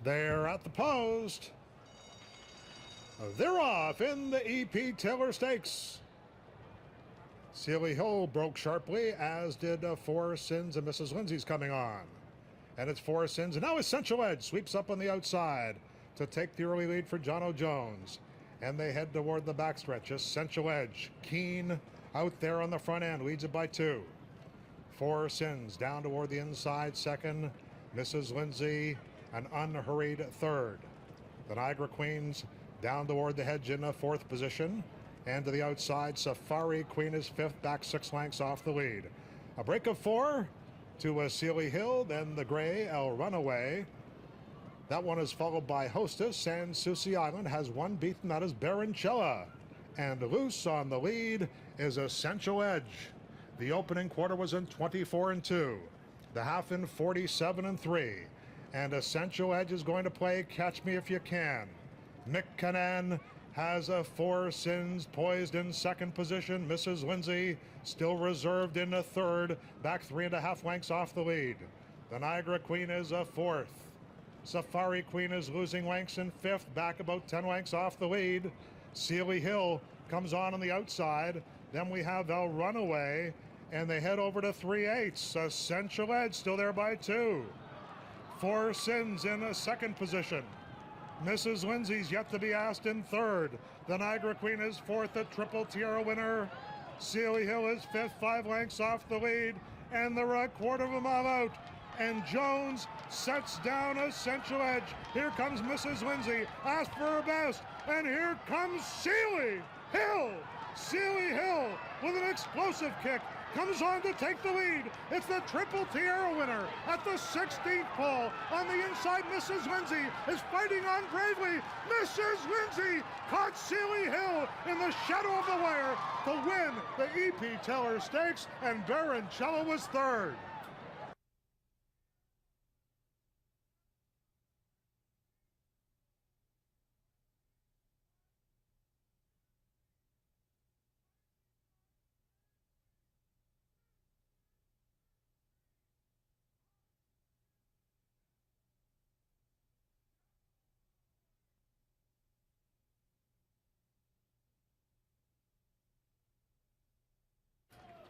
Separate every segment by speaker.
Speaker 1: They're at the post. They're off in the EP Taylor Stakes. Sealy Hill broke sharply, as did Four Sins, and Mrs. Lindsay's coming on. And it's Four Sins, and now Essential Edge sweeps up on the outside to take the early lead for Jono Jones. And they head toward the backstretch. Essential Edge, keen out there on the front end, leads it by 2. Four Sins down toward the inside second. Mrs. Lindsay, an unhurried third. The Niagara Queens down toward the hedge in a 4th position. And to the outside, Safari Queen is 5th, back 6 lengths off the lead. A break of 4 to Sealy Hill, then the gray El Runaway. That one is followed by Hostess, and Susie Island has one beaten, that is Baroncella. And loose on the lead is Essential Edge. The opening quarter was in 24-2. The half in 47-3. And Essential Edge is going to play Catch Me If You Can. Mick Cannan has Four Sins poised in 2nd position. Mrs. Lindsay still reserved in the 3rd, back 3.5 lengths off the lead. The Niagara Queen is 4th. Safari Queen is losing lengths in 5th, back about 10 lengths off the lead. Sealy Hill comes on the outside. Then we have El Runaway, and they head over to 3/8. Essential Edge still there by 2. Four Sins in a 2nd position. Mrs. Lindsay's yet to be asked in 3rd. The Niagara Queen is 4th, a Triple Tiara winner. Sealy Hill is 5th, 5 lengths off the lead, and they're a quarter of a mile out. And Jones sets down Essential Edge. Here comes Mrs. Lindsay, asked for her best, and here comes Sealy Hill. Sealy Hill with an explosive kick comes on to take the lead. It's the Triple Tiara winner at the 16th pole. On the inside, Mrs. Lindsay is fighting on bravely. Mrs. Lindsay caught Sealy Hill in the shadow of the wire to win the EP Taylor Stakes, and Baroncella was 3rd.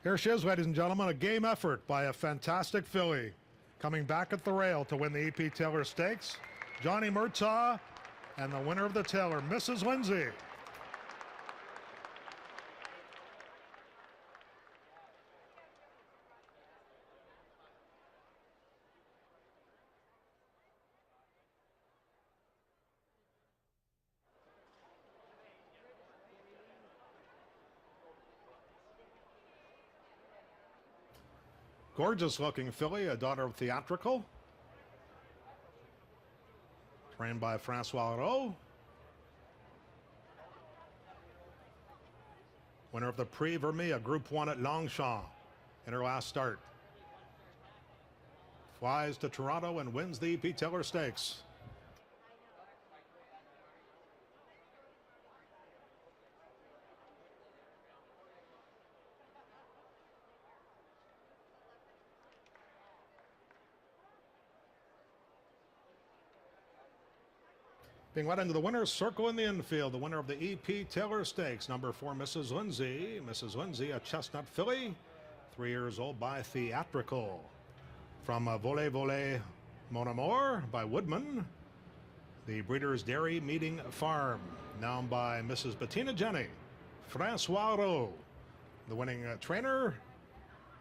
Speaker 1: Here she is, ladies and gentlemen, a game effort by a fantastic filly. Coming back at the rail to win the EP Taylor Stakes, Johnny Murtaugh, and the winner of the Taylor, Mrs. Lindsay. Gorgeous looking filly, a daughter of Theatrical. Trained by Francois Rowe. Winner of the Prix Vermeil Group 1 at Longchamp in her last start. Flies to Toronto and wins the EP Taylor Stakes. Being led into the winner's circle in the infield, the winner of the EP Taylor Stakes, number 4, Mrs. Lindsay. Mrs. Lindsay, a chestnut filly, 3 years old by Theatrical. From Volley Volley Mon Amour by Woodbine, the Breeders' Dairy Meeting Farm, now by Mrs. Bettina Jenny. Francois Rowe, the winning trainer,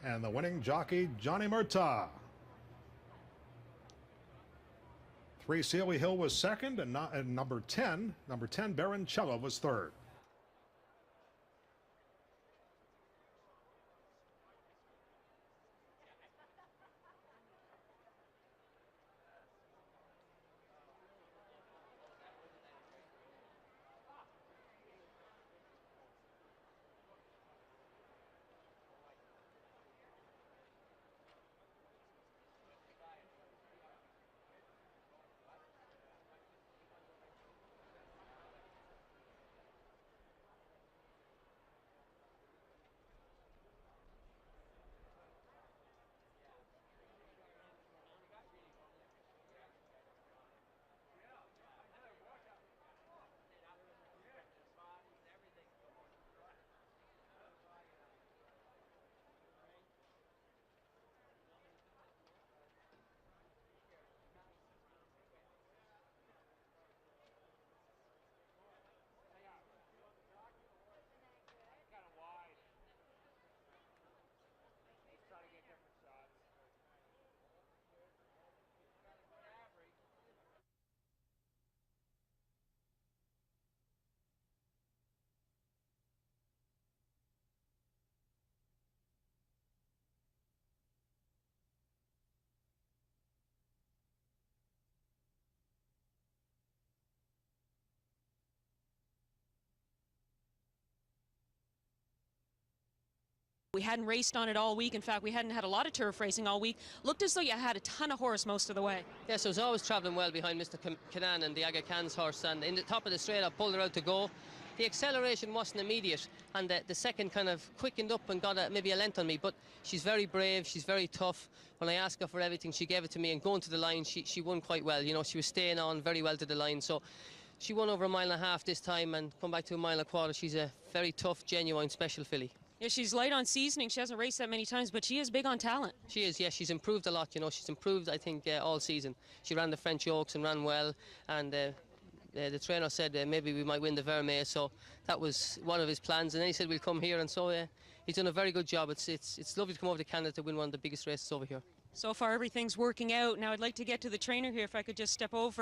Speaker 1: and the winning jockey, Johnny Murtaugh. 3 Sealy Hill was 2nd, and number 10 Baroncella was 3rd.
Speaker 2: We hadn't raced on it all week. In fact, we hadn't had a lot of turf racing all week. Looked as though you had a ton of horse most of the way.
Speaker 3: Yes, I was always travelling well behind Mr. Canan and the Aga Khan's horse, and in the top of the straight I pulled her out to go. The acceleration wasn't immediate, and the second kind of quickened up and got maybe a length on me, but she's very brave, she's very tough. When I asked her for everything, she gave it to me, and going to the line, she won quite well. You know, she was staying on very well to the line, so she won over 1.5 miles this time and come back to 1.25 miles. She's a very tough, genuine, special filly.
Speaker 2: Yeah, she's light on seasoning. She hasn't raced that many times, but she is big on talent.
Speaker 3: She is, yes. She's improved a lot, you know. She's improved, I think, all season. She ran the French Oaks and ran well, and the trainer said maybe we might win the Vermeer, so that was one of his plans. And then he said we'll come here, and so he's done a very good job. It's lovely to come over to Canada to win one of the biggest races over here.
Speaker 2: So far, everything's working out. Now, I'd like to get to the trainer here, if I could just step over.